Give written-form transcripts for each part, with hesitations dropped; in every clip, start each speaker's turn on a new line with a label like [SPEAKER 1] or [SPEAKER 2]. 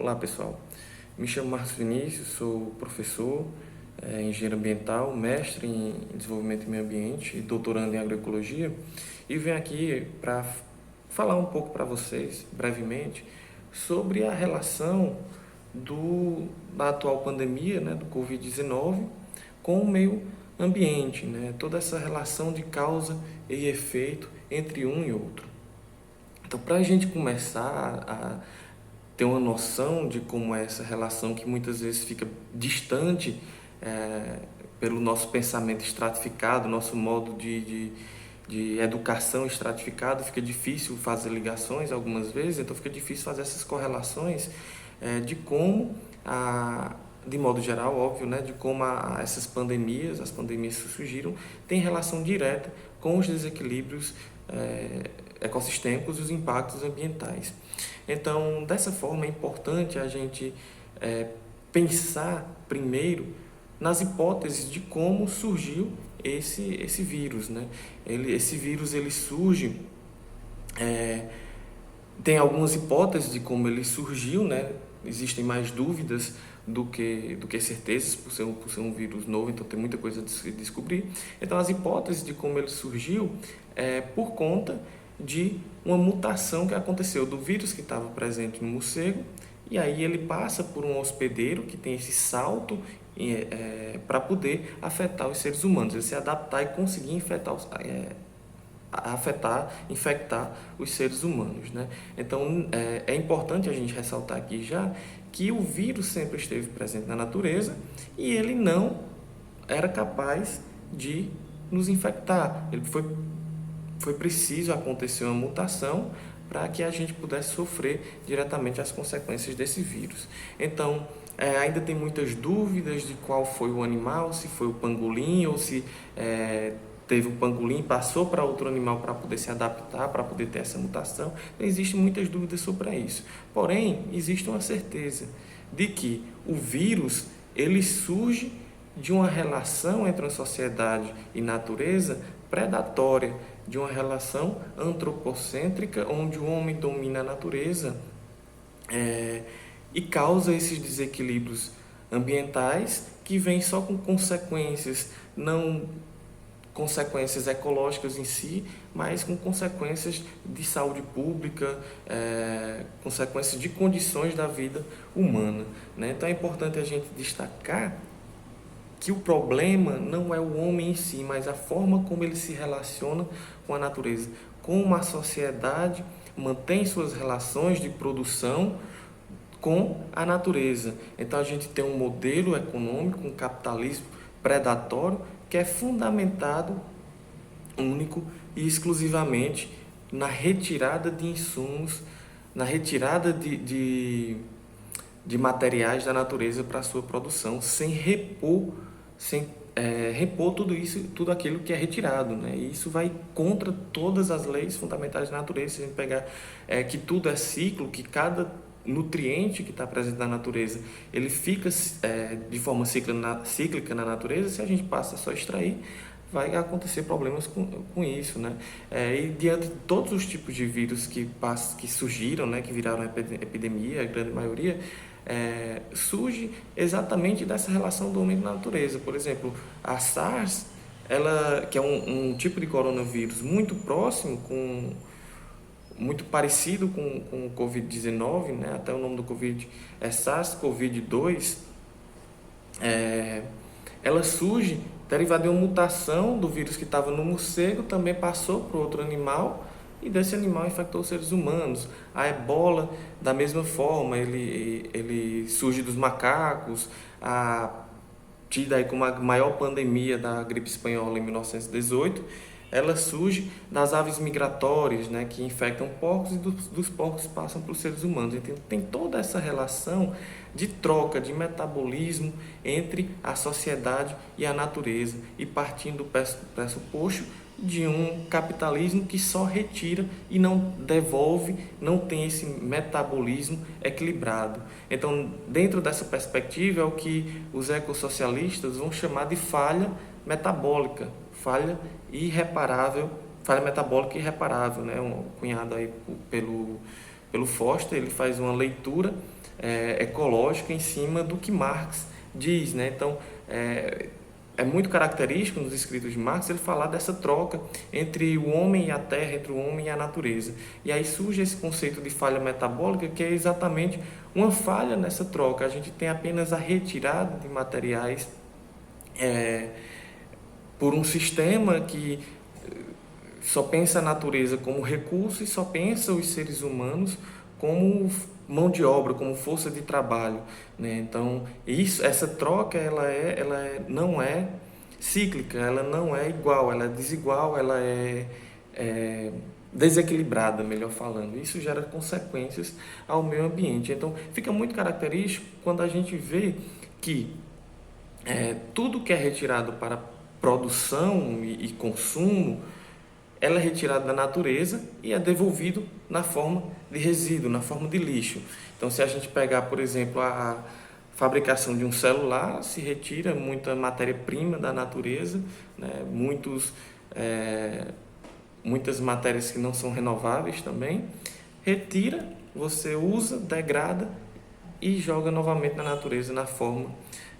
[SPEAKER 1] Olá pessoal, me chamo Marcos Vinícius, sou professor, engenheiro ambiental, mestre em desenvolvimento e meio ambiente e doutorando em agroecologia e venho aqui para falar um pouco para vocês, brevemente, sobre a relação da atual pandemia, né, do Covid-19 com o meio ambiente, né, toda essa relação de causa e efeito entre um e outro. Então, para a gente começar a ter uma noção de como é essa relação que muitas vezes fica distante pelo nosso pensamento estratificado, nosso modo de educação estratificado, fica difícil fazer ligações algumas vezes, então fica difícil fazer essas correlações de como, de modo geral, óbvio, né, de como as pandemias que surgiram, têm relação direta com os desequilíbrios ecossistêmicos e os impactos ambientais. Então, dessa forma, é importante a gente pensar primeiro nas hipóteses de como surgiu esse vírus, né? Esse vírus ele surge, tem algumas hipóteses de como ele surgiu, né? Existem mais dúvidas do que certezas por ser um vírus novo, então tem muita coisa a se descobrir. Então, as hipóteses de como ele surgiu é por conta de uma mutação que aconteceu do vírus que estava presente no morcego, e aí ele passa por um hospedeiro que tem esse salto para poder afetar os seres humanos, ele se adaptar e conseguir infectar os seres humanos, né? Então, é importante a gente ressaltar aqui já que o vírus sempre esteve presente na natureza e ele não era capaz de nos infectar. Foi preciso acontecer uma mutação para que a gente pudesse sofrer diretamente as consequências desse vírus. Então, ainda tem muitas dúvidas de qual foi o animal, se foi o pangolim ou se teve o pangolim, passou para outro animal para poder se adaptar, para poder ter essa mutação. Então, existem muitas dúvidas sobre isso. Porém, existe uma certeza de que o vírus ele surge de uma relação entre a sociedade e natureza predatória, de uma relação antropocêntrica, onde o homem domina a natureza e causa esses desequilíbrios ambientais que vêm só com consequências, não consequências ecológicas em si, mas com consequências de saúde pública, consequências de condições da vida humana, né? Então é importante a gente destacar que o problema não é o homem em si, mas a forma como ele se relaciona com a natureza, como a sociedade mantém suas relações de produção com a natureza. Então a gente tem um modelo econômico, um capitalismo predatório que é fundamentado único e exclusivamente na retirada de insumos, na retirada de materiais da natureza para a sua produção, sem repor tudo isso, tudo aquilo que é retirado, né? E isso vai contra todas as leis fundamentais da natureza. Se a gente pegar que tudo é ciclo, que cada nutriente que está presente na natureza, ele fica de forma cíclica na natureza. Se a gente passa só a extrair, vai acontecer problemas com isso, né? E diante de todos os tipos de vírus que surgiram, né, que viraram epidemia, a grande maioria, surge exatamente dessa relação do homem com a natureza. Por exemplo, a SARS, que é um tipo de coronavírus muito próximo, muito parecido com o Covid-19, né? Até o nome do Covid é SARS-CoV-2, ela surge derivada de uma mutação do vírus que estava no morcego, também passou para outro animal e desse animal infectou os seres humanos. A ebola, da mesma forma, ele surge dos macacos, tida aí como a maior pandemia da gripe espanhola em 1918, ela surge das aves migratórias, né, que infectam porcos e dos porcos passam para os seres humanos. Então, tem toda essa relação de troca, de metabolismo entre a sociedade e a natureza, e partindo do pressuposto de um capitalismo que só retira e não devolve, não tem esse metabolismo equilibrado. Então, dentro dessa perspectiva, é o que os ecossocialistas vão chamar de falha metabólica, falha metabólica irreparável, né? Cunhado aí pelo Foster, ele faz uma leitura ecológica em cima do que Marx diz, né? Então, é muito característico nos escritos de Marx ele falar dessa troca entre o homem e a terra, entre o homem e a natureza. E aí surge esse conceito de falha metabólica, que é exatamente uma falha nessa troca. A gente tem apenas a retirada de materiais por um sistema que só pensa a natureza como recurso e só pensa os seres humanos como mão de obra, como força de trabalho, né? Então, essa troca, não é cíclica, ela não é igual, ela é desigual, ela é desequilibrada, melhor falando. Isso gera consequências ao meio ambiente. Então, fica muito característico quando a gente vê que tudo que é retirado para produção e consumo, ela é retirada da natureza e é devolvido na forma de resíduo, na forma de lixo. Então, se a gente pegar, por exemplo, a fabricação de um celular, se retira muita matéria-prima da natureza, né? Muitas matérias que não são renováveis também, retira, você usa, degrada e joga novamente na natureza na forma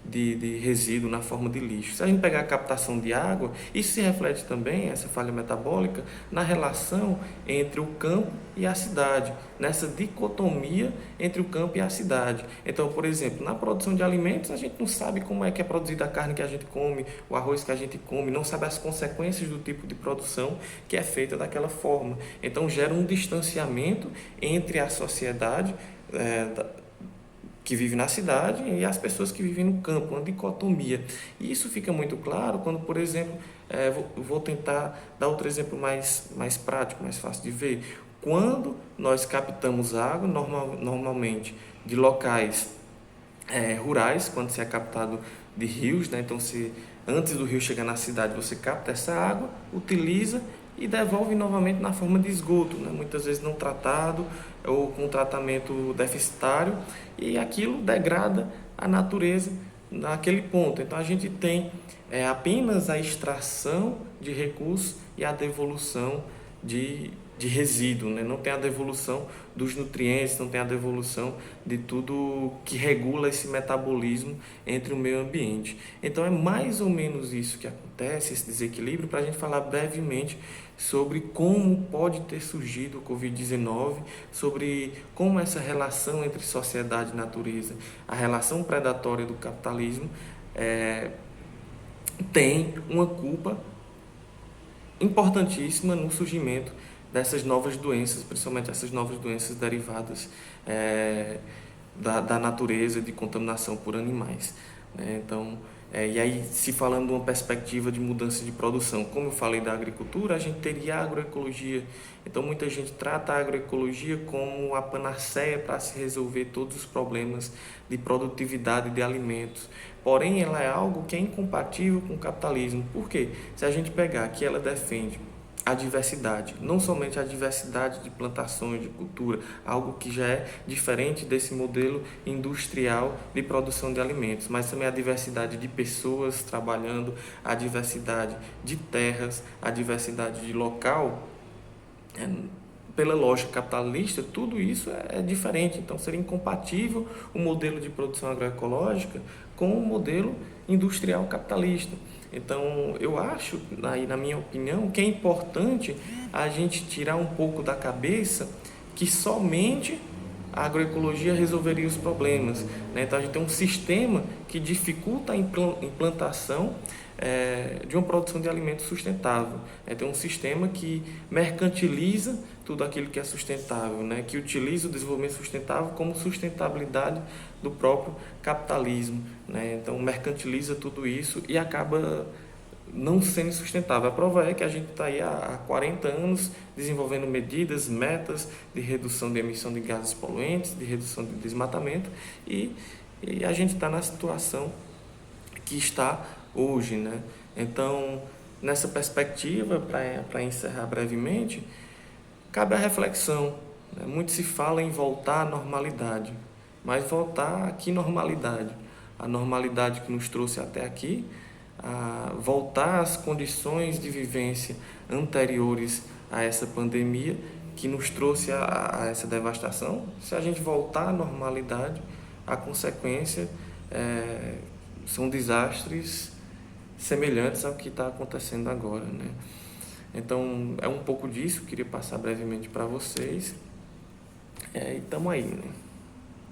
[SPEAKER 1] de resíduo, na forma de lixo. Se a gente pegar a captação de água, isso se reflete também, essa falha metabólica, na relação entre o campo e a cidade, nessa dicotomia entre o campo e a cidade. Então, por exemplo, na produção de alimentos, a gente não sabe como é que é produzida a carne que a gente come, o arroz que a gente come, não sabe as consequências do tipo de produção que é feita daquela forma. Então, gera um distanciamento entre a sociedade que vive na cidade e as pessoas que vivem no campo, uma dicotomia. E isso fica muito claro quando, por exemplo, vou tentar dar outro exemplo mais prático, mais fácil de ver. Quando nós captamos água, normalmente de locais rurais, quando se é captado de rios, né? Então, antes do rio chegar na cidade, você capta essa água, utiliza e devolve novamente na forma de esgoto, né? Muitas vezes não tratado ou com tratamento deficitário, e aquilo degrada a natureza naquele ponto. Então a gente tem apenas a extração de recursos e a devolução de resíduo, né? Não tem a devolução dos nutrientes, não tem a devolução de tudo que regula esse metabolismo entre o meio ambiente. Então é mais ou menos isso que acontece, esse desequilíbrio, para a gente falar brevemente sobre como pode ter surgido o Covid-19, sobre como essa relação entre sociedade e natureza, a relação predatória do capitalismo, tem uma culpa importantíssima no surgimento dessas novas doenças, principalmente essas novas doenças derivadas da natureza, de contaminação por animais, né? Então, e aí, se falando de uma perspectiva de mudança de produção, como eu falei da agricultura, a gente teria a agroecologia. Então, muita gente trata a agroecologia como a panaceia para se resolver todos os problemas de produtividade de alimentos. Porém, ela é algo que é incompatível com o capitalismo. Por quê? Se a gente pegar que ela defende a diversidade, não somente a diversidade de plantações, de cultura, algo que já é diferente desse modelo industrial de produção de alimentos, mas também a diversidade de pessoas trabalhando, a diversidade de terras, a diversidade de local. Pela lógica capitalista, tudo isso é diferente, então seria incompatível o modelo de produção agroecológica com o modelo industrial capitalista. Então, eu acho, na minha opinião, que é importante a gente tirar um pouco da cabeça que somente a agroecologia resolveria os problemas, né? Então, a gente tem um sistema que dificulta a implantação de uma produção de alimentos sustentável. Tem um sistema que mercantiliza tudo aquilo que é sustentável, né? Que utiliza o desenvolvimento sustentável como sustentabilidade do próprio capitalismo, né? Então, mercantiliza tudo isso e acaba não sendo sustentável. A prova é que a gente está aí há 40 anos desenvolvendo medidas, metas de redução de emissão de gases poluentes, de redução de desmatamento, e a gente está na situação que está hoje, né? Então, nessa perspectiva, para encerrar brevemente, cabe a reflexão, né? Muito se fala em voltar à normalidade, mas voltar a que normalidade? A normalidade que nos trouxe até aqui, a voltar às condições de vivência anteriores a essa pandemia, que nos trouxe a essa devastação, se a gente voltar à normalidade, a consequência são desastres semelhantes ao que está acontecendo agora, né? Então, é um pouco disso que eu queria passar brevemente para vocês. E estamos aí, né?